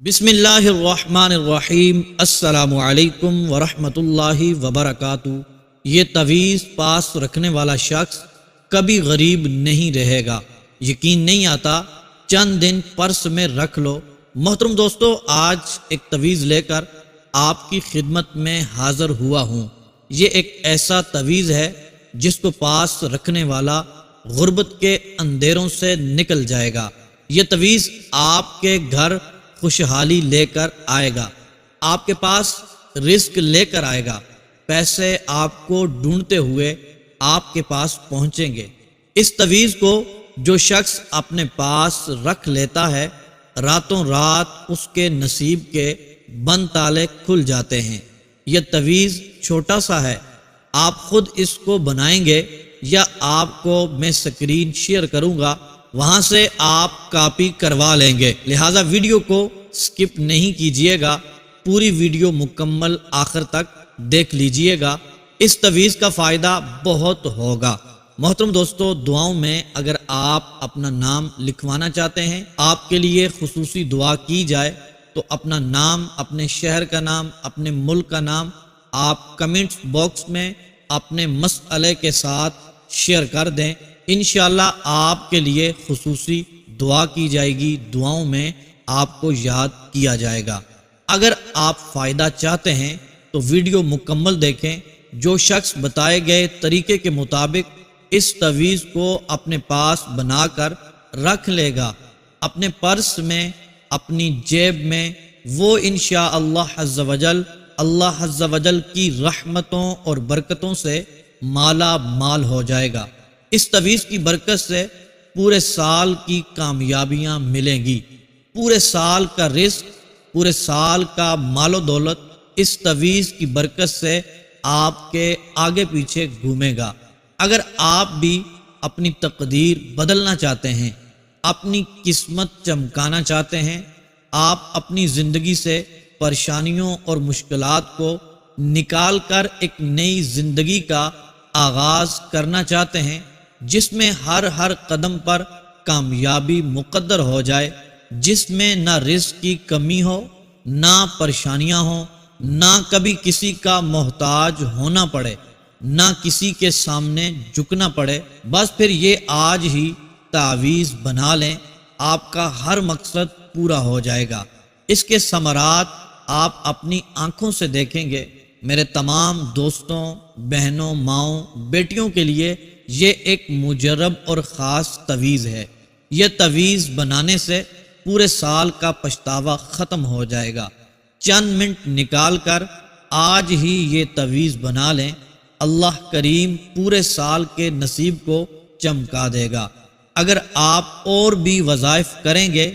بسم اللہ الرحمن الرحیم۔ السلام علیکم ورحمۃ اللہ وبرکاتہ۔ یہ تعویذ پاس رکھنے والا شخص کبھی غریب نہیں رہے گا۔ یقین نہیں آتا؟ چند دن پرس میں رکھ لو۔ محترم دوستو، آج ایک تعویذ لے کر آپ کی خدمت میں حاضر ہوا ہوں۔ یہ ایک ایسا تعویذ ہے جس کو پاس رکھنے والا غربت کے اندھیروں سے نکل جائے گا۔ یہ تعویذ آپ کے گھر خوشحالی لے کر آئے گا، آپ کے پاس رزق لے کر آئے گا، پیسے آپ کو ڈھونڈتے ہوئے آپ کے پاس پہنچیں گے۔ اس تعویذ کو جو شخص اپنے پاس رکھ لیتا ہے، راتوں رات اس کے نصیب کے بند تالے کھل جاتے ہیں۔ یہ تعویذ چھوٹا سا ہے، آپ خود اس کو بنائیں گے یا آپ کو میں سکرین شیئر کروں گا، وہاں سے آپ کاپی کروا لیں گے۔ لہٰذا ویڈیو کو سکپ نہیں کیجیے گا، پوری ویڈیو مکمل آخر تک دیکھ لیجیے گا، اس تعویذ کا فائدہ بہت ہوگا۔ محترم دوستو، دعاؤں میں اگر آپ اپنا نام لکھوانا چاہتے ہیں، آپ کے لیے خصوصی دعا کی جائے، تو اپنا نام، اپنے شہر کا نام، اپنے ملک کا نام آپ کمنٹس باکس میں اپنے مسئلے کے ساتھ شیئر کر دیں۔ انشاءاللہ آپ کے لیے خصوصی دعا کی جائے گی، دعاؤں میں آپ کو یاد کیا جائے گا۔ اگر آپ فائدہ چاہتے ہیں تو ویڈیو مکمل دیکھیں۔ جو شخص بتائے گئے طریقے کے مطابق اس تعویذ کو اپنے پاس بنا کر رکھ لے گا، اپنے پرس میں، اپنی جیب میں، وہ انشاءاللہ عز وجل اللہ عز وجل کی رحمتوں اور برکتوں سے مالا مال ہو جائے گا۔ اس تعویذ کی برکت سے پورے سال کی کامیابیاں ملیں گی، پورے سال کا رزق، پورے سال کا مال و دولت اس تعویذ کی برکت سے آپ کے آگے پیچھے گھومے گا۔ اگر آپ بھی اپنی تقدیر بدلنا چاہتے ہیں، اپنی قسمت چمکانا چاہتے ہیں، آپ اپنی زندگی سے پریشانیوں اور مشکلات کو نکال کر ایک نئی زندگی کا آغاز کرنا چاہتے ہیں، جس میں ہر قدم پر کامیابی مقدر ہو جائے، جس میں نہ رزق کی کمی ہو، نہ پریشانیاں ہوں، نہ کبھی کسی کا محتاج ہونا پڑے، نہ کسی کے سامنے جھکنا پڑے، بس پھر یہ آج ہی تعویذ بنا لیں، آپ کا ہر مقصد پورا ہو جائے گا۔ اس کے ثمرات آپ اپنی آنکھوں سے دیکھیں گے۔ میرے تمام دوستوں، بہنوں، ماؤں، بیٹیوں کے لیے یہ ایک مجرب اور خاص تعویذ ہے۔ یہ تعویذ بنانے سے پورے سال کا پچھتاوا ختم ہو جائے گا۔ چند منٹ نکال کر آج ہی یہ تعویذ بنا لیں، اللہ کریم پورے سال کے نصیب کو چمکا دے گا۔ اگر آپ اور بھی وظائف کریں گے،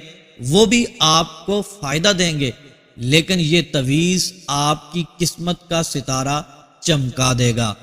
وہ بھی آپ کو فائدہ دیں گے، لیکن یہ تعویذ آپ کی قسمت کا ستارہ چمکا دے گا،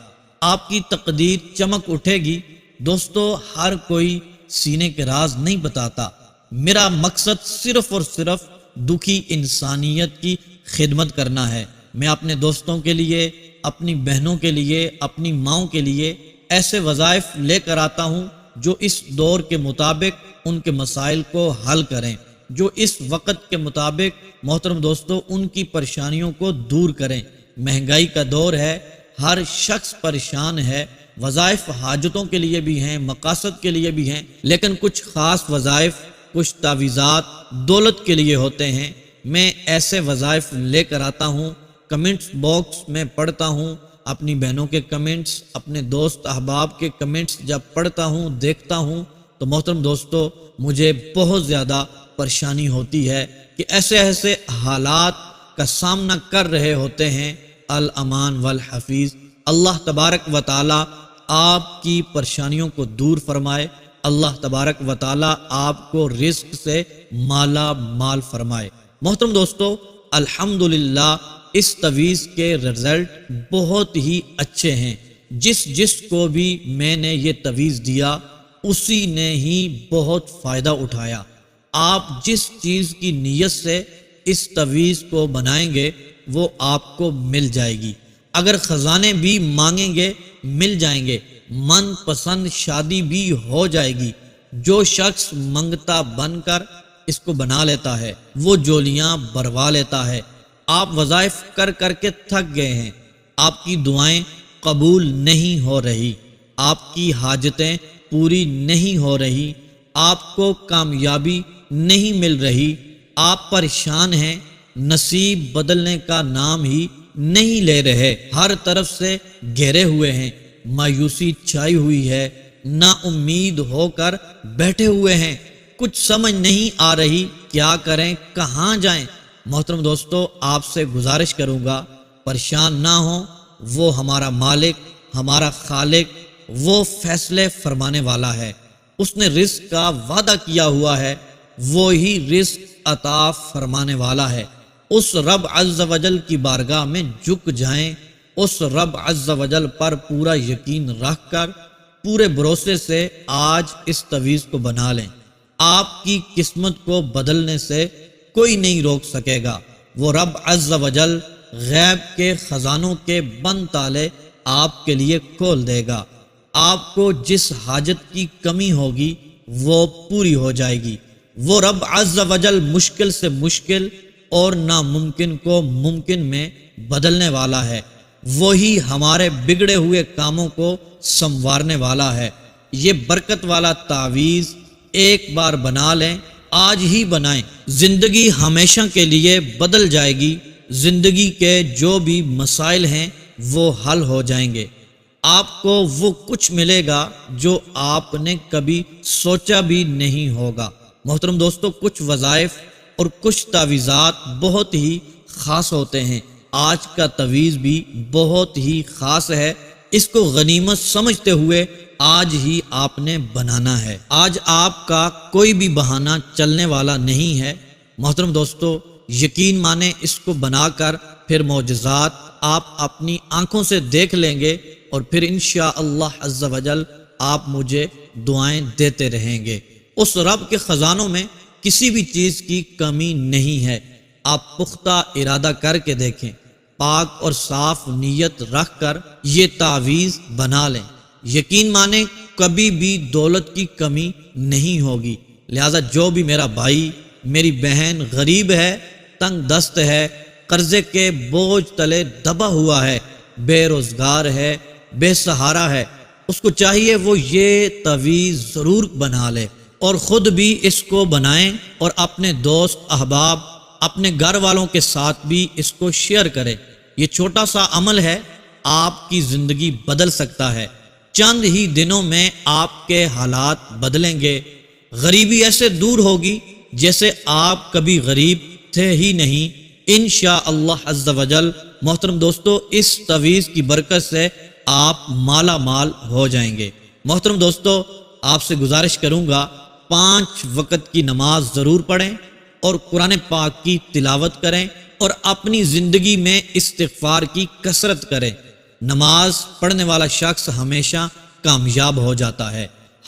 آپ کی تقدیر چمک اٹھے گی۔ دوستو، ہر کوئی سینے کے راز نہیں بتاتا۔ میرا مقصد صرف اور صرف دکھی انسانیت کی خدمت کرنا ہے۔ میں اپنے دوستوں کے لیے، اپنی بہنوں کے لیے، اپنی ماؤں کے لیے ایسے وظائف لے کر آتا ہوں جو اس دور کے مطابق ان کے مسائل کو حل کریں، جو اس وقت کے مطابق محترم دوستو ان کی پریشانیوں کو دور کریں۔ مہنگائی کا دور ہے، ہر شخص پریشان ہے، وظائف حاجتوں کے لیے بھی ہیں، مقاصد کے لیے بھی ہیں، لیکن کچھ خاص وظائف، کچھ تعویذات دولت کے لیے ہوتے ہیں۔ میں ایسے وظائف لے کر آتا ہوں، کمنٹس باکس میں پڑھتا ہوں، اپنی بہنوں کے کمنٹس، اپنے دوست احباب کے کمنٹس جب پڑھتا ہوں، دیکھتا ہوں، تو محترم دوستو مجھے بہت زیادہ پریشانی ہوتی ہے کہ ایسے حالات کا سامنا کر رہے ہوتے ہیں۔ الامان والحفیظ، اللہ تبارک و تعالی آپ کی پریشانیوں کو دور فرمائے، اللہ تبارک و تعالی آپ کو رزق سے مالا مال فرمائے۔ محترم دوستو، الحمدللہ اس تعویذ کے رزلٹ بہت ہی اچھے ہیں۔ جس کو بھی میں نے یہ تعویذ دیا، اسی نے ہی بہت فائدہ اٹھایا۔ آپ جس چیز کی نیت سے اس تعویذ کو بنائیں گے، وہ آپ کو مل جائے گی۔ اگر خزانے بھی مانگیں گے، مل جائیں گے۔ من پسند شادی بھی ہو جائے گی۔ جو شخص منگتا بن کر اس کو بنا لیتا ہے، وہ جولیاں بروا لیتا ہے۔ آپ وظائف کر کر کے تھک گئے ہیں، آپ کی دعائیں قبول نہیں ہو رہی، آپ کی حاجتیں پوری نہیں ہو رہی، آپ کو کامیابی نہیں مل رہی، آپ پریشان ہیں، نصیب بدلنے کا نام ہی نہیں لے رہے، ہر طرف سے گھیرے ہوئے ہیں، مایوسی چھائی ہوئی ہے، نا امید ہو کر بیٹھے ہوئے ہیں، کچھ سمجھ نہیں آ رہی کیا کریں، کہاں جائیں۔ محترم دوستو، آپ سے گزارش کروں گا پریشان نہ ہوں، وہ ہمارا مالک، ہمارا خالق، وہ فیصلے فرمانے والا ہے، اس نے رزق کا وعدہ کیا ہوا ہے، وہی رزق عطا فرمانے والا ہے۔ اس رب عز و جل کی بارگاہ میں جھک جائیں، اس رب عز و جل پر پورا یقین رکھ کر پورے بھروسے سے آج اس تعویذ کو بنا لیں۔ آپ کی قسمت کو بدلنے سے کوئی نہیں روک سکے گا۔ وہ رب عز و جل غیب کے خزانوں کے بند تالے آپ کے لیے کھول دے گا۔ آپ کو جس حاجت کی کمی ہوگی وہ پوری ہو جائے گی۔ وہ رب عز و جل مشکل سے مشکل اور ناممکن کو ممکن میں بدلنے والا ہے، وہی ہمارے بگڑے ہوئے کاموں کو سنوارنے والا ہے۔ یہ برکت والا تعویذ ایک بار بنا لیں، آج ہی بنائیں، زندگی ہمیشہ کے لیے بدل جائے گی، زندگی کے جو بھی مسائل ہیں وہ حل ہو جائیں گے، آپ کو وہ کچھ ملے گا جو آپ نے کبھی سوچا بھی نہیں ہوگا۔ محترم دوستو، کچھ وظائف اور کچھ تعویذات بہت ہی خاص ہوتے ہیں، آج کا تعویذ بھی بہت ہی خاص ہے، اس کو غنیمت سمجھتے ہوئے آج ہی آپ نے بنانا ہے، آج آپ کا کوئی بھی بہانہ چلنے والا نہیں ہے۔ محترم دوستو، یقین مانیں، اس کو بنا کر پھر معجزات آپ اپنی آنکھوں سے دیکھ لیں گے، اور پھر انشاءاللہ عز و جل آپ مجھے دعائیں دیتے رہیں گے۔ اس رب کے خزانوں میں کسی بھی چیز کی کمی نہیں ہے، آپ پختہ ارادہ کر کے دیکھیں، پاک اور صاف نیت رکھ کر یہ تعویذ بنا لیں، یقین مانیں کبھی بھی دولت کی کمی نہیں ہوگی۔ لہذا جو بھی میرا بھائی میری بہن غریب ہے، تنگ دست ہے، قرضے کے بوجھ تلے دبا ہوا ہے، بے روزگار ہے، بے سہارا ہے، اس کو چاہیے وہ یہ تعویذ ضرور بنا لے، اور خود بھی اس کو بنائیں اور اپنے دوست احباب، اپنے گھر والوں کے ساتھ بھی اس کو شیئر کریں۔ یہ چھوٹا سا عمل ہے، آپ کی زندگی بدل سکتا ہے، چند ہی دنوں میں آپ کے حالات بدلیں گے، غریبی ایسے دور ہوگی جیسے آپ کبھی غریب تھے ہی نہیں، انشاءاللہ عز و جل۔ محترم دوستو، اس تعویذ کی برکت سے آپ مالا مال ہو جائیں گے۔ محترم دوستو، آپ سے گزارش کروں گا 5 وقت کی نماز ضرور پڑھیں اور قرآن پاک کی تلاوت کریں اور اپنی زندگی میں استغفار کی کثرت کریں۔ نماز پڑھنے والا شخص ہمیشہ کامیاب ہو جاتا ہے،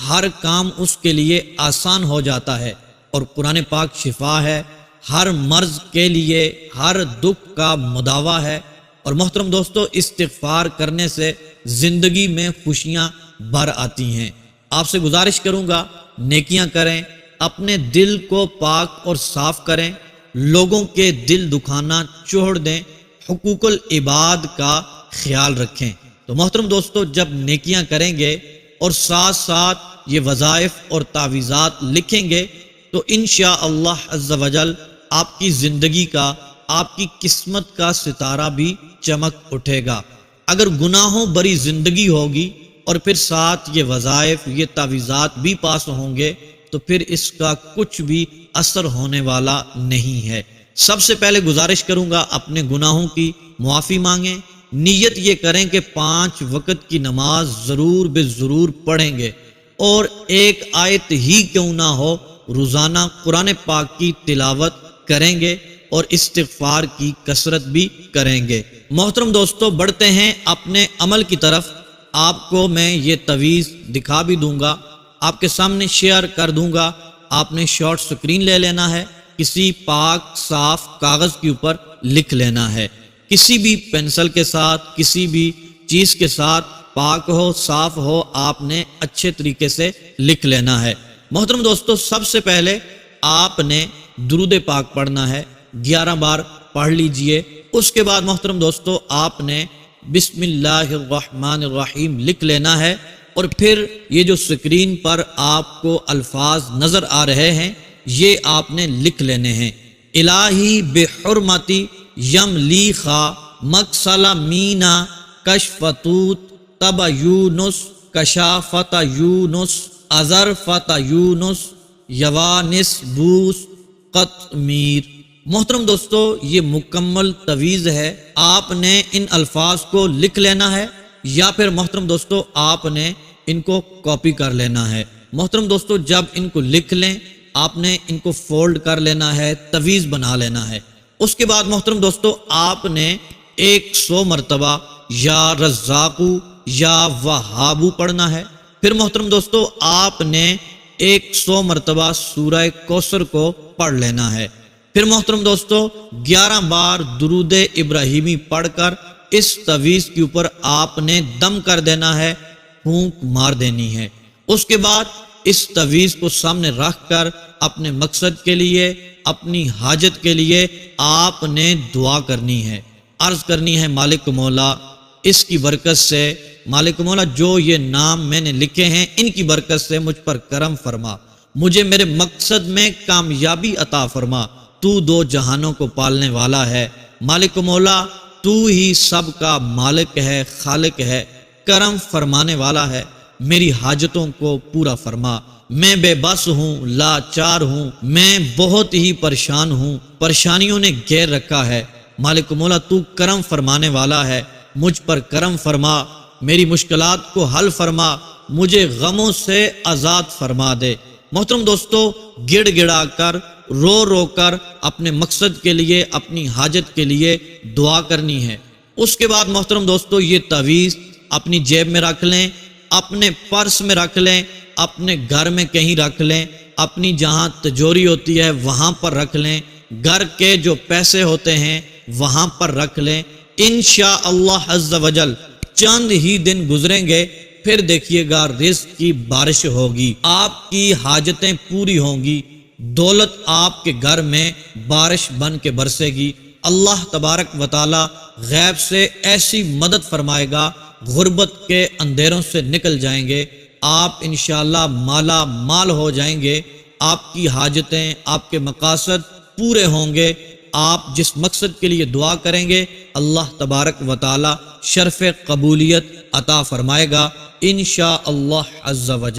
ہر کام اس کے لیے آسان ہو جاتا ہے، اور قرآن پاک شفا ہے، ہر مرض کے لیے، ہر دکھ کا مداوا ہے۔ اور محترم دوستو، استغفار کرنے سے زندگی میں خوشیاں بھر آتی ہیں۔ آپ سے گزارش کروں گا نیکیاں کریں، اپنے دل کو پاک اور صاف کریں، لوگوں کے دل دکھانا چھوڑ دیں، حقوق العباد کا خیال رکھیں۔ تو محترم دوستو، جب نیکیاں کریں گے اور ساتھ ساتھ یہ وظائف اور تعویذات لکھیں گے تو انشاءاللہ عز و جل آپ کی زندگی کا، آپ کی قسمت کا ستارہ بھی چمک اٹھے گا۔ اگر گناہوں بری زندگی ہوگی اور پھر ساتھ یہ وظائف، یہ تعویذات بھی پاس ہوں گے تو پھر اس کا کچھ بھی اثر ہونے والا نہیں ہے۔ سب سے پہلے گزارش کروں گا اپنے گناہوں کی معافی مانگیں، نیت یہ کریں کہ 5 وقت کی نماز ضرور بے ضرور پڑھیں گے، اور ایک آیت ہی کیوں نہ ہو روزانہ قرآن پاک کی تلاوت کریں گے اور استغفار کی کثرت بھی کریں گے۔ محترم دوستو، بڑھتے ہیں اپنے عمل کی طرف۔ آپ کو میں یہ تعویذ دکھا بھی دوں گا، آپ کے سامنے شیئر کر دوں گا، آپ نے شارٹ سکرین لے لینا ہے، کسی پاک صاف کاغذ کے اوپر لکھ لینا ہے، کسی بھی پینسل کے ساتھ، کسی بھی چیز کے ساتھ، پاک ہو صاف ہو، آپ نے اچھے طریقے سے لکھ لینا ہے۔ محترم دوستو، سب سے پہلے آپ نے درود پاک پڑھنا ہے، 11 بار پڑھ لیجئے۔ اس کے بعد محترم دوستو آپ نے بسم اللہ الرحمن الرحیم لکھ لینا ہے، اور پھر یہ جو سکرین پر آپ کو الفاظ نظر آ رہے ہیں یہ آپ نے لکھ لینے ہیں۔ الہی بحرمتی یم لیخا مکسل مینا کشفتوت تب یونس کشافت یونس ازرفت یونس یوانس بوس قطمیر۔ محترم دوستو یہ مکمل تویز ہے، آپ نے ان الفاظ کو لکھ لینا ہے یا پھر محترم دوستو آپ نے ان کو کاپی کر لینا ہے۔ محترم دوستو جب ان کو لکھ لیں آپ نے ان کو فولڈ کر لینا ہے، تویز بنا لینا ہے۔ اس کے بعد محترم دوستو آپ نے 100 مرتبہ یا رزاقو یا وہابو پڑھنا ہے۔ پھر محترم دوستو آپ نے 100 مرتبہ سورہ کوثر کو پڑھ لینا ہے۔ پھر محترم دوستو 11 بار درود ابراہیمی پڑھ کر اس تویز کے اوپر آپ نے دم کر دینا ہے، پھونک مار دینی ہے۔ اس کے بعد اس تویز کو سامنے رکھ کر اپنے مقصد کے لیے، اپنی حاجت کے لیے آپ نے دعا کرنی ہے، عرض کرنی ہے مالک مولا اس کی برکت سے، مالک مولا جو یہ نام میں نے لکھے ہیں ان کی برکت سے مجھ پر کرم فرما، مجھے میرے مقصد میں کامیابی عطا فرما، تو 2 جہانوں کو پالنے والا ہے، مالک مولا تو ہی سب کا مالک ہے، خالق ہے، کرم فرمانے والا ہے، میری حاجتوں کو پورا فرما، میں بے بس ہوں، لاچار ہوں، میں بہت ہی پریشان ہوں، پریشانیوں نے گھیر رکھا ہے، مالک مولا تو کرم فرمانے والا ہے، مجھ پر کرم فرما، میری مشکلات کو حل فرما، مجھے غموں سے آزاد فرما دے۔ محترم دوستو گڑ گڑا کر رو رو کر اپنے مقصد کے لیے، اپنی حاجت کے لیے دعا کرنی ہے۔ اس کے بعد محترم دوستو یہ تعویذ اپنی جیب میں رکھ لیں، اپنے پرس میں رکھ لیں، اپنے گھر میں کہیں رکھ لیں، اپنی جہاں تجوری ہوتی ہے وہاں پر رکھ لیں، گھر کے جو پیسے ہوتے ہیں وہاں پر رکھ لیں۔ انشاءاللہ عز و جل چند ہی دن گزریں گے، پھر دیکھیے گا رزق کی بارش ہوگی، آپ کی حاجتیں پوری ہوں گی، دولت آپ کے گھر میں بارش بن کے برسے گی، اللہ تبارک و تعالی غیب سے ایسی مدد فرمائے گا، غربت کے اندھیروں سے نکل جائیں گے، آپ انشاءاللہ مالا مال ہو جائیں گے، آپ کی حاجتیں، آپ کے مقاصد پورے ہوں گے، آپ جس مقصد کے لیے دعا کریں گے اللہ تبارک و تعالی شرف قبولیت عطا فرمائے گا انشاءاللہ عز و جل۔